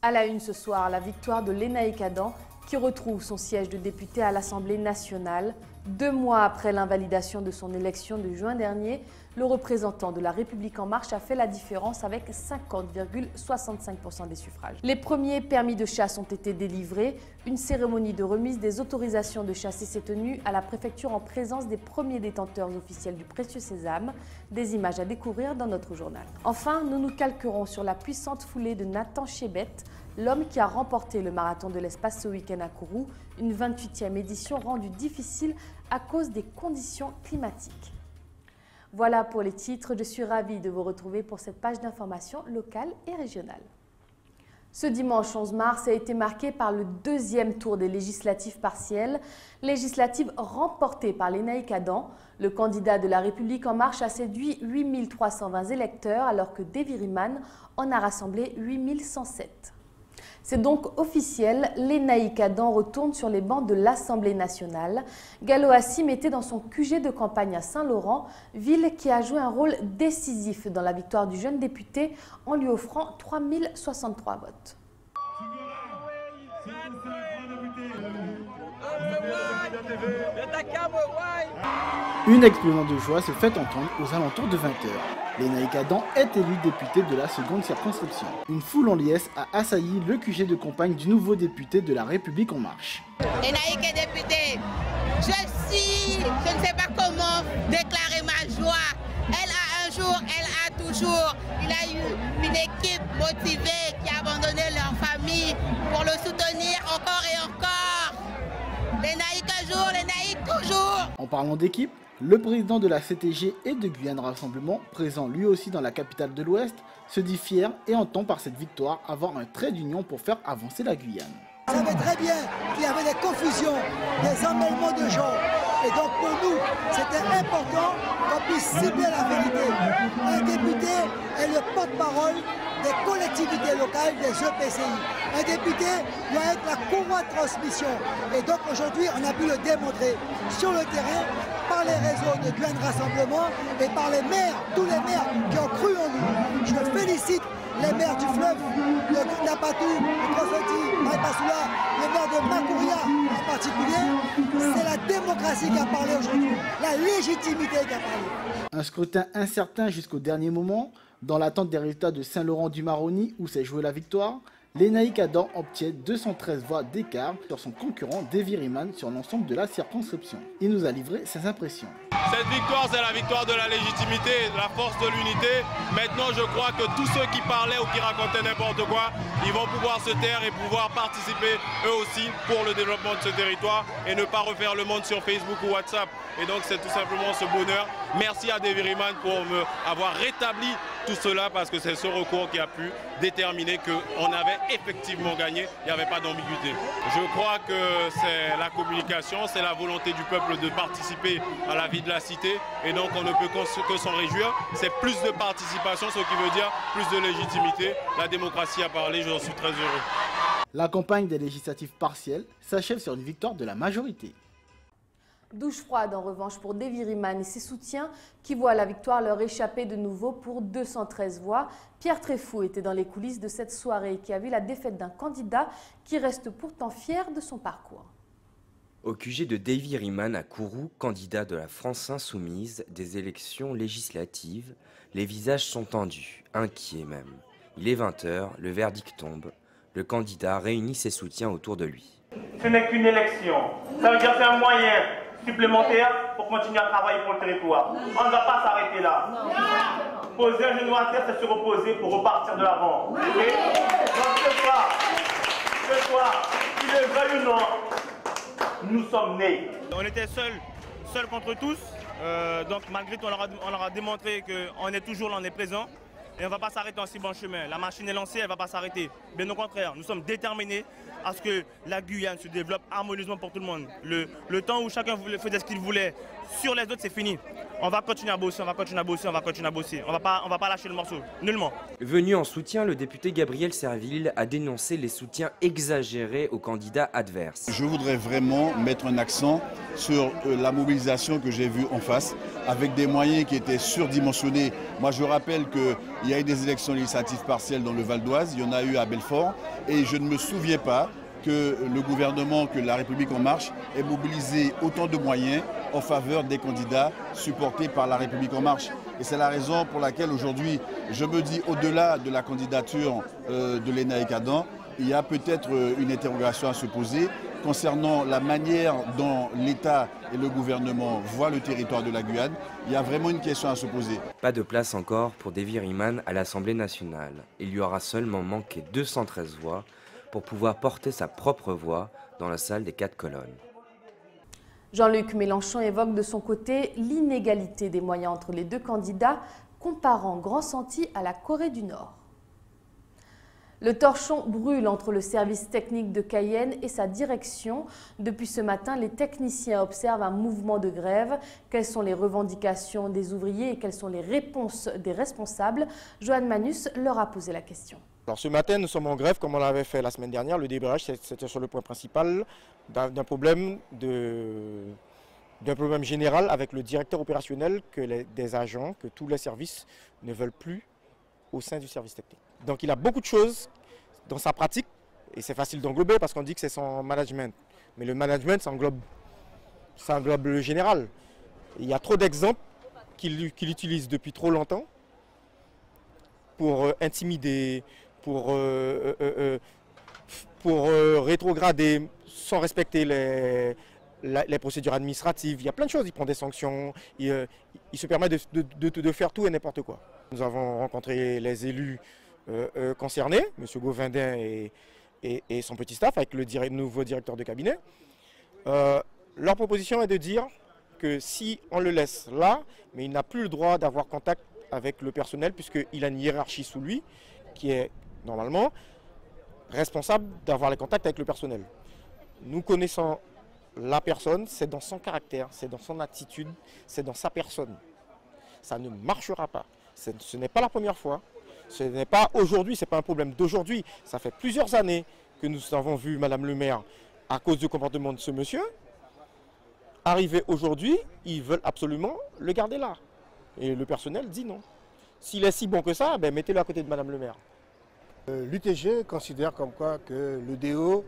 À la une ce soir, la victoire de Lénaïck Adam qui retrouve son siège de député à l'Assemblée nationale. 2 mois après l'invalidation de son élection de juin dernier, le représentant de La République En Marche a fait la différence avec 50,65% des suffrages. Les premiers permis de chasse ont été délivrés. Une cérémonie de remise des autorisations de chasser s'est tenue à la préfecture en présence des premiers détenteurs officiels du précieux sésame. Des images à découvrir dans notre journal. Enfin, nous nous calquerons sur la puissante foulée de Nathan Chebet, l'homme qui a remporté le marathon de l'espace ce week-end à Kourou, une 28e édition rendue difficile à cause des conditions climatiques. Voilà pour les titres, je suis ravie de vous retrouver pour cette page d'information locale et régionale. Ce dimanche 11 mars a été marqué par le 2e tour des législatives partielles, législatives remportées par Lénaïck Adam. Le candidat de La République En Marche a séduit 8320 électeurs alors que Davy Riemann en a rassemblé 8107. C'est donc officiel, Lénaïck Adam retourne sur les bancs de l'Assemblée nationale. Gallo Assim était dans son QG de campagne à Saint-Laurent, ville qui a joué un rôle décisif dans la victoire du jeune député en lui offrant 3063 votes. Une explosion de joie se fait entendre aux alentours de 20h. Lénaïck Adam est élu député de la seconde circonscription. Une foule en liesse a assailli le QG de campagne du nouveau député de La République En Marche. Lénaïck est député. Je ne sais pas comment déclarer ma joie. Elle a un jour, elle a toujours. Il a eu une équipe motivée qui a abandonné leur famille pour le soutenir encore et encore. Lénaïck un jour, Lénaïck toujours. En parlant d'équipe, le président de la CTG et de Guyane Rassemblement, présent lui aussi dans la capitale de l'Ouest, se dit fier et entend par cette victoire avoir un trait d'union pour faire avancer la Guyane. Vous savez très bien qu'il y avait des confusions, des emmêlements de gens. Et donc pour nous, c'était important qu'on puisse cibler la vérité. Un député est le porte-parole des collectivités locales, des EPCI. Un député doit être la courroie de transmission. Et donc aujourd'hui, on a pu le démontrer sur le terrain par les réseaux de Guyane Rassemblement et par les maires, tous les maires qui ont cru en nous. Je félicite les maires du fleuve, de Napatou, de Profeti, Maïpasoula, les maires de Makouria en particulier. C'est la démocratie qui a parlé aujourd'hui, la légitimité qui a parlé. Un scrutin incertain jusqu'au dernier moment, dans l'attente des résultats de Saint-Laurent-du-Maroni où s'est jouée la victoire, Lénaïck Adam obtient 213 voix d'écart sur son concurrent Davy Riemann sur l'ensemble de la circonscription. Il nous a livré ses impressions. Cette victoire, c'est la victoire de la légitimité, de la force de l'unité. Maintenant, je crois que tous ceux qui parlaient ou qui racontaient n'importe quoi, ils vont pouvoir se taire et pouvoir participer eux aussi pour le développement de ce territoire et ne pas refaire le monde sur Facebook ou WhatsApp. Et donc, c'est tout simplement ce bonheur. Merci à Davy Riemann pour avoir rétabli tout cela parce que c'est ce recours qui a pu déterminer qu'on avait effectivement gagné, il n'y avait pas d'ambiguïté. Je crois que c'est la communication, c'est la volonté du peuple de participer à la vie de la cité et donc on ne peut que s'en réjouir. C'est plus de participation, ce qui veut dire plus de légitimité. La démocratie a parlé, j'en suis très heureux. La campagne des législatives partielles s'achève sur une victoire de la majorité. Douche froide en revanche pour Davy Riemann et ses soutiens qui voient la victoire leur échapper de nouveau pour 213 voix. Pierre Tréfou était dans les coulisses de cette soirée qui a vu la défaite d'un candidat qui reste pourtant fier de son parcours. Au QG de Davy Riemann à Kourou, candidat de la France Insoumise des élections législatives, les visages sont tendus, inquiets même. Il est 20h, le verdict tombe. Le candidat réunit ses soutiens autour de lui. Ce n'est qu'une élection. Ça veut dire que c'est un moyen supplémentaire pour continuer à travailler pour le territoire. On ne va pas s'arrêter là. Poser un genou à terre, c'est se reposer pour repartir de l'avant. Donc ce soir, qu'il le veuille ou non, nous sommes nés. On était seuls contre tous. Donc malgré tout, on leur a démontré qu'on est toujours là, on est présent. Et on ne va pas s'arrêter en si bon chemin. La machine est lancée, elle ne va pas s'arrêter. Bien au contraire, nous sommes déterminés à ce que la Guyane se développe harmonieusement pour tout le monde. Le temps où chacun faisait ce qu'il voulait sur les autres, c'est fini. On va continuer à bosser, on va continuer à bosser, on va continuer à bosser. On va pas lâcher le morceau, nullement. Venu en soutien, le député Gabriel Serville a dénoncé les soutiens exagérés aux candidats adverses. Je voudrais vraiment mettre un accent sur la mobilisation que j'ai vue en face, avec des moyens qui étaient surdimensionnés. Moi, je rappelle qu'il Il y a eu des élections législatives partielles dans le Val d'Oise, il y en a eu à Belfort. Et je ne me souviens pas que le gouvernement, que La République En Marche ait mobilisé autant de moyens en faveur des candidats supportés par La République En Marche. Et c'est la raison pour laquelle aujourd'hui, je me dis, au-delà de la candidature de Lénaïque Adam, il y a peut-être une interrogation à se poser concernant la manière dont l'État et le gouvernement voient le territoire de la Guyane. Il y a vraiment une question à se poser. Pas de place encore pour Davy Riemann à l'Assemblée nationale. Il lui aura seulement manqué 213 voix pour pouvoir porter sa propre voix dans la salle des 4 colonnes. Jean-Luc Mélenchon évoque de son côté l'inégalité des moyens entre les deux candidats, comparant Grand-Santi à la Corée du Nord. Le torchon brûle entre le service technique de Cayenne et sa direction. Depuis ce matin, les techniciens observent un mouvement de grève. Quelles sont les revendications des ouvriers et quelles sont les réponses des responsables? Joanne Manus leur a posé la question. Alors ce matin, nous sommes en grève comme on l'avait fait la semaine dernière. Le débrayage, c'était sur le point principal d'un problème général avec le directeur opérationnel que des agents, que tous les services ne veulent plus au sein du service technique. Donc il a beaucoup de choses dans sa pratique et c'est facile d'englober parce qu'on dit que c'est son management. Mais le management, ça englobe le général. Il y a trop d'exemples qu'il utilise depuis trop longtemps pour intimider, pour rétrograder sans respecter les procédures administratives. Il y a plein de choses, il prend des sanctions, il se permet de faire tout et n'importe quoi. Nous avons rencontré les élus concernés, M. Gauvindin et son petit staff, avec le nouveau directeur de cabinet. Leur proposition est de dire que si on le laisse là, mais il n'a plus le droit d'avoir contact avec le personnel puisqu'il a une hiérarchie sous lui qui est normalement responsable d'avoir les contacts avec le personnel. Nous connaissons la personne, c'est dans son caractère, c'est dans son attitude, c'est dans sa personne. Ça ne marchera pas. Ce n'est pas la première fois. Ce n'est pas aujourd'hui, ce n'est pas un problème d'aujourd'hui. Ça fait plusieurs années que nous avons vu Madame le maire, à cause du comportement de ce monsieur, arriver aujourd'hui, ils veulent absolument le garder là. Et le personnel dit non. S'il est si bon que ça, ben mettez-le à côté de Madame le maire. L'UTG considère comme quoi que le DO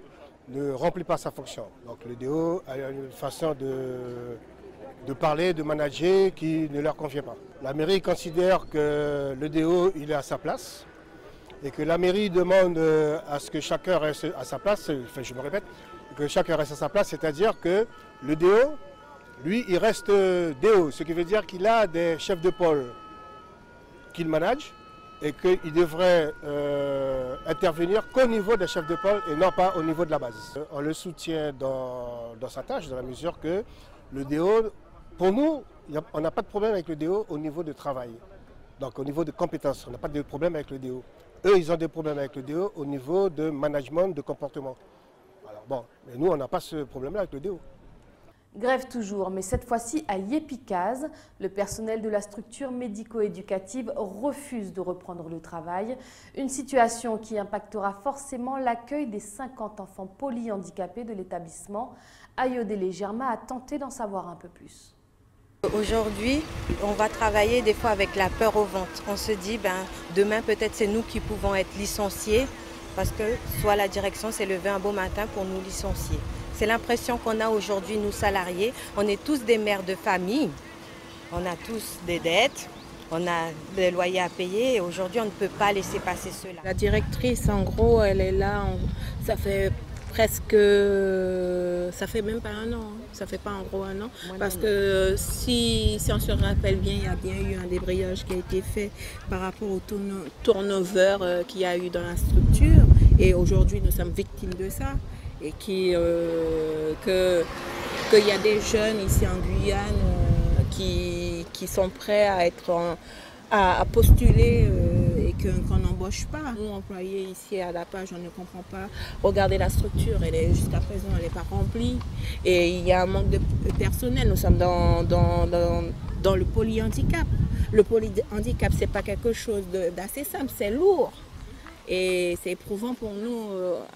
ne remplit pas sa fonction. Donc le DO a une façon de parler, de manager qui ne leur convient pas. La mairie considère que le DO il est à sa place et que la mairie demande à ce que chacun reste à sa place, enfin je me répète, que chacun reste à sa place, c'est-à-dire que le DO, lui, il reste DO, ce qui veut dire qu'il a des chefs de pôle qu'il manage et qu'il devrait intervenir qu'au niveau des chefs de pôle et non pas au niveau de la base. On le soutient dans sa tâche, dans la mesure que le DO, pour nous, on n'a pas de problème avec le DO au niveau de travail. Donc au niveau de compétences, on n'a pas de problème avec le DO. Eux, ils ont des problèmes avec le DO au niveau de management, de comportement. Alors bon, mais nous, on n'a pas ce problème-là avec le DO. Grève toujours, mais cette fois-ci à Yépicaz. Le personnel de la structure médico-éducative refuse de reprendre le travail. Une situation qui impactera forcément l'accueil des 50 enfants polyhandicapés de l'établissement. Ayodele Germa a tenté d'en savoir un peu plus. Aujourd'hui, on va travailler des fois avec la peur au ventre. On se dit, demain peut-être c'est nous qui pouvons être licenciés parce que soit la direction s'est levée un beau matin pour nous licencier. C'est l'impression qu'on a aujourd'hui, nous salariés. On est tous des mères de famille, on a tous des dettes, on a des loyers à payer et aujourd'hui on ne peut pas laisser passer cela. La directrice, en gros, elle est là, ça fait presque, ça fait même pas un an, ça fait pas en gros un an, parce que si on se rappelle bien, il y a bien eu un débrayage qui a été fait par rapport au turnover qu'il y a eu dans la structure et aujourd'hui nous sommes victimes de ça et qu'il y a des jeunes ici en Guyane qui sont prêts à être à postuler et qu'on n'embauche pas. Nous, employés ici à la page, on ne comprend pas. Regardez la structure, jusqu'à présent, elle n'est pas remplie. Et il y a un manque de personnel. Nous sommes dans le polyhandicap. Le polyhandicap, ce n'est pas quelque chose d'assez simple, c'est lourd. Et c'est éprouvant pour nous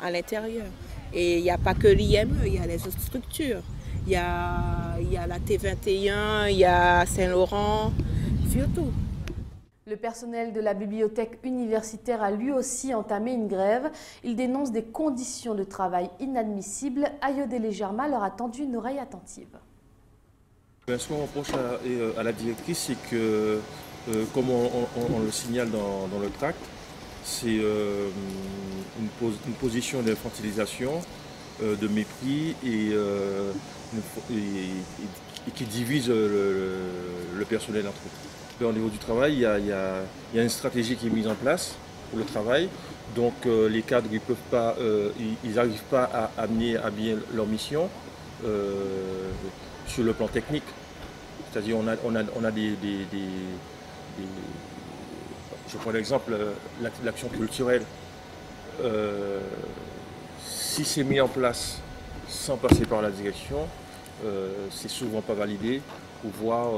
à l'intérieur. Et il n'y a pas que l'IME, il y a les autres structures. Il y a la T21, il y a Saint-Laurent, surtout. Le personnel de la bibliothèque universitaire a lui aussi entamé une grève. Il dénonce des conditions de travail inadmissibles. Ayodele Germa leur a tendu une oreille attentive. Ce qu'on reproche à la directrice, c'est que, comme on le signale dans le tract, c'est une position d'infantilisation, de mépris et qui divise le personnel entre eux. Au niveau du travail, il y a une stratégie qui est mise en place pour le travail. Donc les cadres ils n'arrivent pas à amener à bien leur mission sur le plan technique. C'est-à-dire on a des je prends l'exemple, l'action culturelle. Si c'est mis en place sans passer par la direction, c'est souvent pas validé, ou voire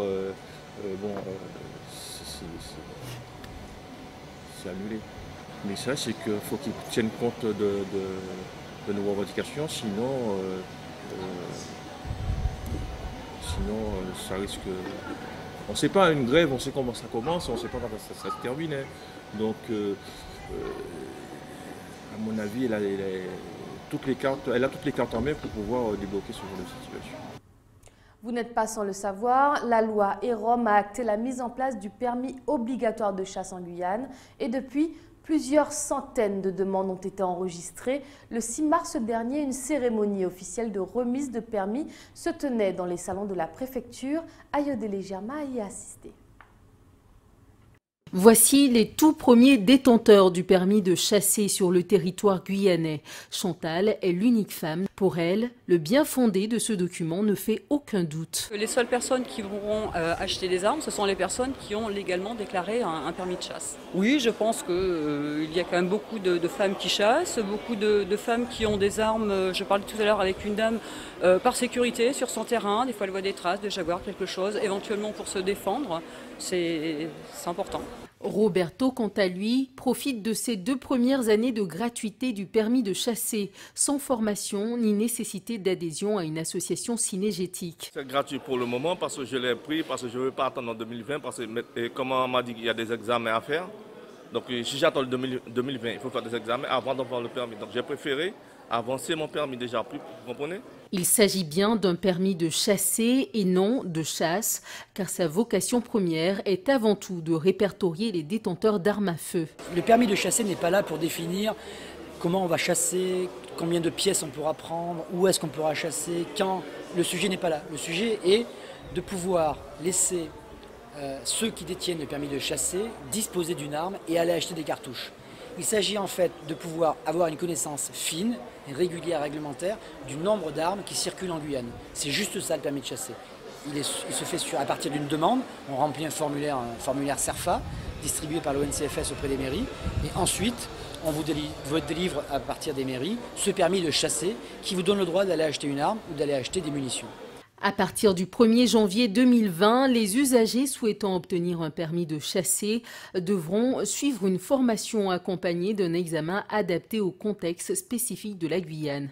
c'est annulé. Mais ça, c'est qu'il faut qu'ils tiennent compte de nos revendications, sinon ça risque... On ne sait pas, une grève, on sait comment ça commence, on ne sait pas comment ça se termine. Donc, à mon avis, elle a toutes les cartes en main pour pouvoir débloquer ce genre de situation. Vous n'êtes pas sans le savoir, la loi EROM a acté la mise en place du permis obligatoire de chasse en Guyane et depuis, plusieurs centaines de demandes ont été enregistrées. Le 6 mars dernier, une cérémonie officielle de remise de permis se tenait dans les salons de la préfecture. Ayodele Germa y a assisté. Voici les tout premiers détenteurs du permis de chasser sur le territoire guyanais. Chantal est l'unique femme. Pour elle, le bien fondé de ce document ne fait aucun doute. Les seules personnes qui pourront acheter des armes, ce sont les personnes qui ont légalement déclaré un permis de chasse. Oui, je pense qu'il y a quand même beaucoup de femmes qui chassent, beaucoup de femmes qui ont des armes. Je parlais tout à l'heure avec une dame par sécurité sur son terrain. Des fois, elle voit des traces de jaguar, quelque chose, éventuellement pour se défendre. C'est important. Roberto, quant à lui, profite de ses 2 premières années de gratuité du permis de chasser, sans formation ni nécessité d'adhésion à une association cinégétique. C'est gratuit pour le moment parce que je l'ai pris, parce que je ne veux pas attendre en 2020, parce que comme on m'a dit qu'il y a des examens à faire. Donc si j'attends le 2020, il faut faire des examens avant d'avoir le permis. Donc j'ai préféré avancer mon permis déjà pris, vous comprenez ? Il s'agit bien d'un permis de chasser et non de chasse, car sa vocation première est avant tout de répertorier les détenteurs d'armes à feu. Le permis de chasser n'est pas là pour définir comment on va chasser, combien de pièces on pourra prendre, où est-ce qu'on pourra chasser, quand. Le sujet n'est pas là. Le sujet est de pouvoir laisser ceux qui détiennent le permis de chasser disposer d'une arme et aller acheter des cartouches. Il s'agit en fait de pouvoir avoir une connaissance fine, régulière, réglementaire du nombre d'armes qui circulent en Guyane. C'est juste ça le permis de chasser. Il se fait à partir d'une demande, on remplit un formulaire CERFA distribué par l'ONCFS auprès des mairies et ensuite on vous délivre à partir des mairies ce permis de chasser qui vous donne le droit d'aller acheter une arme ou d'aller acheter des munitions. À partir du 1er janvier 2020, les usagers souhaitant obtenir un permis de chasser devront suivre une formation accompagnée d'un examen adapté au contexte spécifique de la Guyane.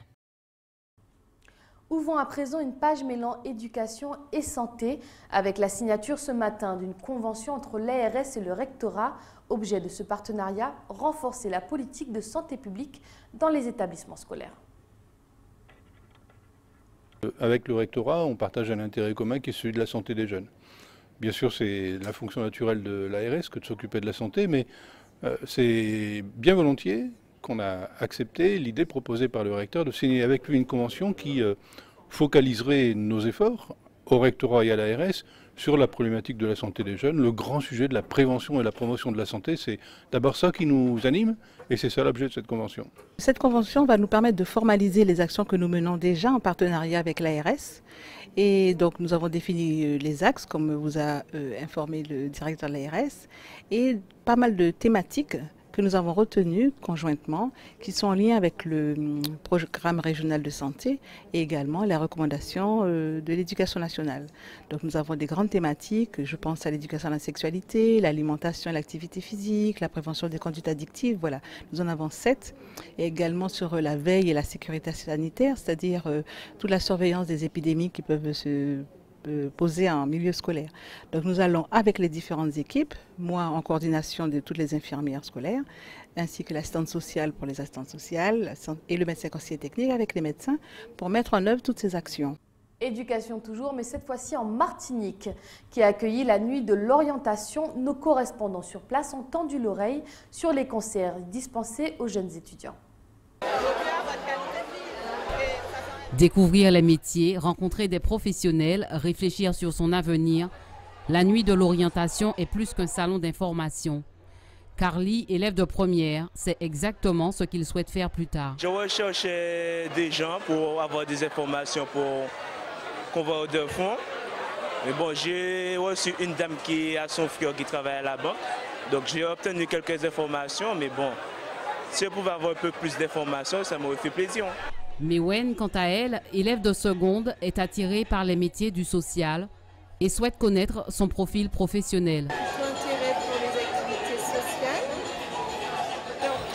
Ouvrons à présent une page mêlant éducation et santé avec la signature ce matin d'une convention entre l'ARS et le rectorat. Objet de ce partenariat, renforcer la politique de santé publique dans les établissements scolaires. Avec le rectorat, on partage un intérêt commun qui est celui de la santé des jeunes. Bien sûr, c'est la fonction naturelle de l'ARS que de s'occuper de la santé, mais c'est bien volontiers qu'on a accepté l'idée proposée par le recteur de signer avec lui une convention qui focaliserait nos efforts au rectorat et à l'ARS sur la problématique de la santé des jeunes. Le grand sujet de la prévention et la promotion de la santé, c'est d'abord ça qui nous anime et c'est ça l'objet de cette convention. Cette convention va nous permettre de formaliser les actions que nous menons déjà en partenariat avec l'ARS. Et donc nous avons défini les axes, comme vous a informé le directeur de l'ARS, et pas mal de thématiques que nous avons retenues conjointement, qui sont en lien avec le programme régional de santé et également les recommandations de l'éducation nationale. Donc nous avons des grandes thématiques, je pense à l'éducation à la sexualité, l'alimentation et l'activité physique, la prévention des conduites addictives, voilà. Nous en avons 7, et également sur la veille et la sécurité sanitaire, c'est-à-dire toute la surveillance des épidémies qui peuvent se posées en milieu scolaire. Donc nous allons avec les différentes équipes, moi en coordination de toutes les infirmières scolaires, ainsi que l'assistante sociale pour les assistantes sociales et le médecin conseiller technique avec les médecins pour mettre en œuvre toutes ces actions. Éducation toujours, mais cette fois-ci en Martinique, qui a accueilli la nuit de l'orientation. Nos correspondants sur place ont tendu l'oreille sur les conseils dispensés aux jeunes étudiants. Découvrir les métiers, rencontrer des professionnels, réfléchir sur son avenir. La nuit de l'orientation est plus qu'un salon d'information. Carly, élève de première, c'est exactement ce qu'il souhaite faire plus tard. Je recherchais des gens pour avoir des informations pour convoi de fonds. Mais bon, j'ai reçu une dame qui a son frère qui travaille à la banque. Donc j'ai obtenu quelques informations, mais bon, si je pouvais avoir un peu plus d'informations, ça m'aurait fait plaisir. Mewen, quant à elle, élève de seconde, est attirée par les métiers du social et souhaite connaître son profil professionnel.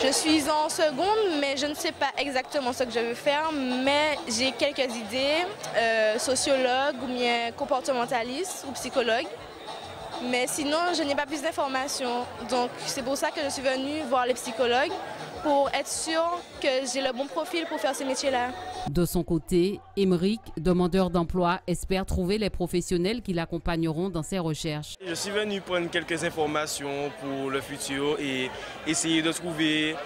Je suis en seconde, mais je ne sais pas exactement ce que je veux faire, mais j'ai quelques idées, sociologue ou bien comportementaliste ou psychologue. Mais sinon, je n'ai pas plus d'informations. Donc c'est pour ça que je suis venue voir les psychologues, pour être sûre que j'ai le bon profil pour faire ces métiers-là. De son côté, Émeric, demandeur d'emploi, espère trouver les professionnels qui l'accompagneront dans ses recherches. Je suis venu prendre quelques informations pour le futur et essayer de trouver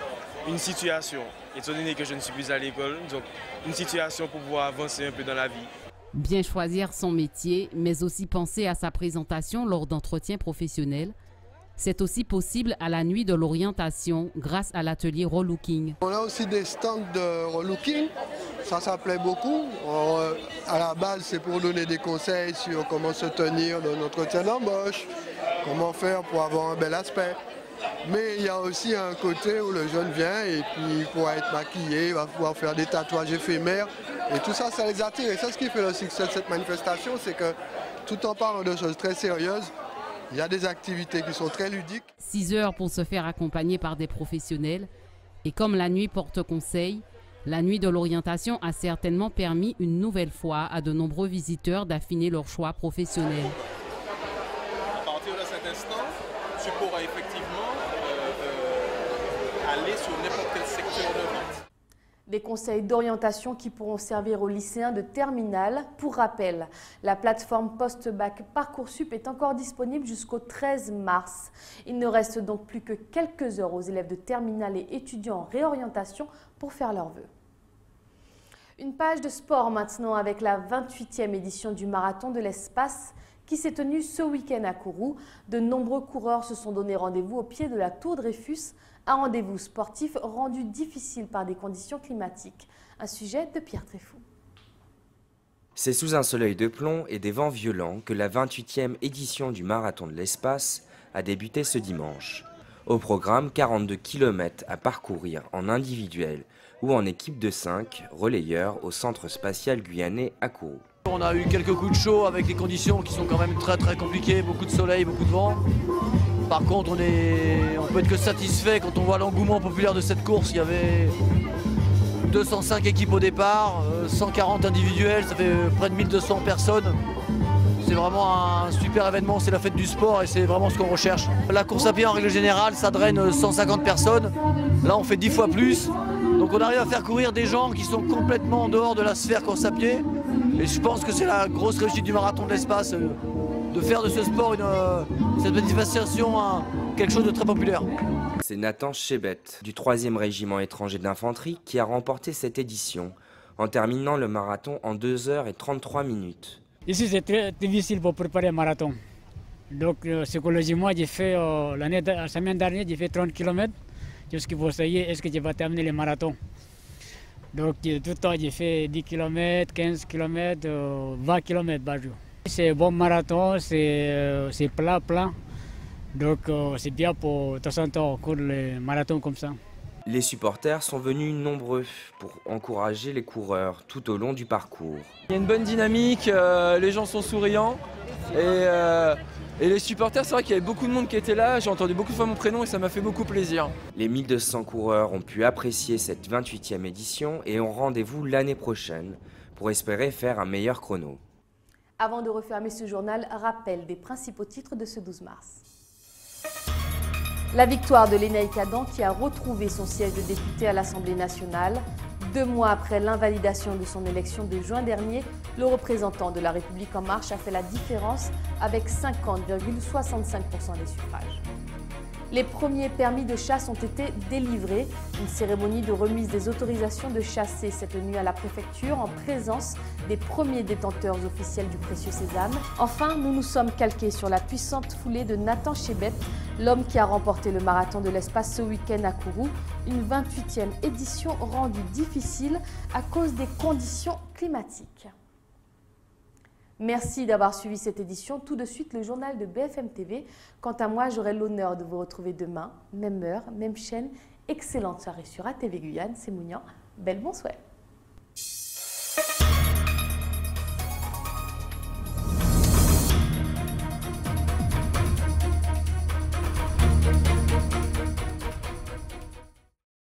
une situation, étant donné que je ne suis plus à l'école, donc une situation pour pouvoir avancer un peu dans la vie. Bien choisir son métier, mais aussi penser à sa présentation lors d'entretiens professionnels. C'est aussi possible à la nuit de l'orientation grâce à l'atelier relooking. On a aussi des stands de relooking, ça plaît beaucoup. À la base, c'est pour donner des conseils sur comment se tenir dans notre entretien d'embauche, comment faire pour avoir un bel aspect. Mais il y a aussi un côté où le jeune vient et puis il pourra être maquillé, il va pouvoir faire des tatouages éphémères. Et tout ça, ça les attire. Et c'est ce qui fait le succès de cette manifestation, c'est que tout en parlant de choses très sérieuses, il y a des activités qui sont très ludiques. 6 heures pour se faire accompagner par des professionnels. Et comme la nuit porte conseil, la nuit de l'orientation a certainement permis une nouvelle fois à de nombreux visiteurs d'affiner leur choix professionnel. À partir de cet instant, tu pourras effectivement aller sur n'importe quel secteur de vente. Des conseils d'orientation qui pourront servir aux lycéens de terminale. Pour rappel, la plateforme post-bac Parcoursup est encore disponible jusqu'au 13 mars. Il ne reste donc plus que quelques heures aux élèves de terminale et étudiants en réorientation pour faire leurs vœux. Une page de sport maintenant avec la 28e édition du Marathon de l'Espace qui s'est tenue ce week-end à Kourou. De nombreux coureurs se sont donné rendez-vous au pied de la Tour Dreyfus. Un rendez-vous sportif rendu difficile par des conditions climatiques. Un sujet de Pierre Tréfou. C'est sous un soleil de plomb et des vents violents que la 28e édition du Marathon de l'Espace a débuté ce dimanche. Au programme, 42 km à parcourir en individuel ou en équipe de 5 relayeurs au centre spatial guyanais à Kourou. On a eu quelques coups de chaud avec des conditions qui sont quand même très compliquées, beaucoup de soleil, beaucoup de vent. Par contre, on peut être que satisfait quand on voit l'engouement populaire de cette course. Il y avait 205 équipes au départ, 140 individuels, ça fait près de 1200 personnes. C'est vraiment un super événement, c'est la fête du sport et c'est vraiment ce qu'on recherche. La course à pied en règle générale, ça draine 150 personnes. Là, on fait 10 fois plus. Donc on arrive à faire courir des gens qui sont complètement en dehors de la sphère course à pied. Et je pense que c'est la grosse réussite du Marathon de l'Espace, de faire de ce sport cette manifestation quelque chose de très populaire. C'est Nathan Chebet du 3e régiment étranger d'infanterie qui a remporté cette édition en terminant le marathon en 2 h 33 minutes. Ici c'est très difficile pour préparer un marathon. Donc psychologiquement j'ai fait la semaine dernière j'ai fait 30 km. Juste qu'il faut essayer est-ce que je vais terminer le marathon. Donc tout le temps j'ai fait 10 km, 15 km, 20 km par jour. C'est un bon marathon, c'est plat. Donc c'est bien pour de temps en temps courir les marathons comme ça. Les supporters sont venus nombreux pour encourager les coureurs tout au long du parcours. Il y a une bonne dynamique, les gens sont souriants et les supporters, c'est vrai qu'il y avait beaucoup de monde qui était là, j'ai entendu beaucoup de fois mon prénom et ça m'a fait beaucoup plaisir. Les 1200 coureurs ont pu apprécier cette 28e édition et ont rendez-vous l'année prochaine pour espérer faire un meilleur chrono. Avant de refermer ce journal, rappel des principaux titres de ce 12 mars. La victoire de Lénaïque Adam qui a retrouvé son siège de député à l'Assemblée nationale. 2 mois après l'invalidation de son élection de juin dernier, le représentant de La République En Marche a fait la différence avec 50,65% des suffrages. Les premiers permis de chasse ont été délivrés. Une cérémonie de remise des autorisations de chasser s'est tenue à la préfecture en présence des premiers détenteurs officiels du précieux sésame. Enfin, nous nous sommes calqués sur la puissante foulée de Nathan Chebet, l'homme qui a remporté le marathon de l'espace ce week-end à Kourou, une 28e édition rendue difficile à cause des conditions climatiques. Merci d'avoir suivi cette édition. Tout de suite, le journal de BFM TV. Quant à moi, j'aurai l'honneur de vous retrouver demain, même heure, même chaîne. Excellente soirée sur ATV Guyane. C'est Mounian. Belle bonsoir.